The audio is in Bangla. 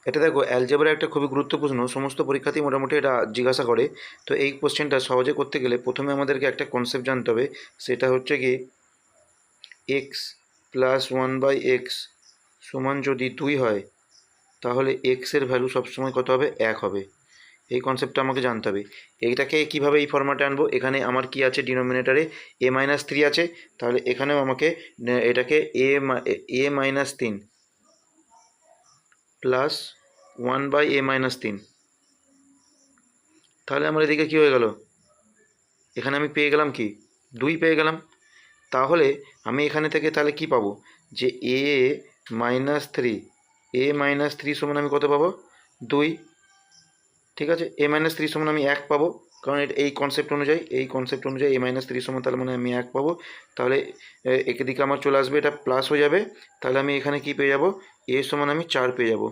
এটা দেখো অ্যালজেব্রা একটা খুবই গুরুত্বপূর্ণ, সমস্ত পরীক্ষাতেই মোটামুটি এটা জিজ্ঞাসা করে। তো এই কোশ্চেনটা সহজে করতে গেলে প্রথমে আমাদেরকে একটা কনসেপ্ট জানতে হবে, সেটা হচ্ছে কি x plus one by x সমান যদি 2 হয়, তাহলে এক্সের ভ্যালু সবসময় কত হবে, 1 হবে। এই কনসেপ্টটা আমাকে জানতে হবে। এইটাকে কীভাবে এই ফর্ম্যাটে আনবো, এখানে আমার কি আছে ডিনোমিনেটারে a-3 আছে, তাহলে এখানেও আমাকে এটাকে a-3 প্লাস 1/a-3, তাহলে আমার এদিকে কী হয়ে গেল, এখানে আমি পেয়ে গেলাম কি 2 পেয়ে গেলাম। তাহলে আমি এখানে থেকে তাহলে কি পাবো, যে a-3 সমান আমি কত পাবো, 2। ঠিক আছে, a-3 সমান আমি 1 পাবো, কারণ এই কনসেপ্ট অনুযায়ী a-3 সমান তাহলে মানে আমি 1 পাবো। তাহলে এদিকে আমার চলে আসবে, এটা প্লাস হয়ে যাবে, তাহলে আমি এখানে কি পেয়ে যাবো, a সমান আমি 4 পেয়ে যাবো।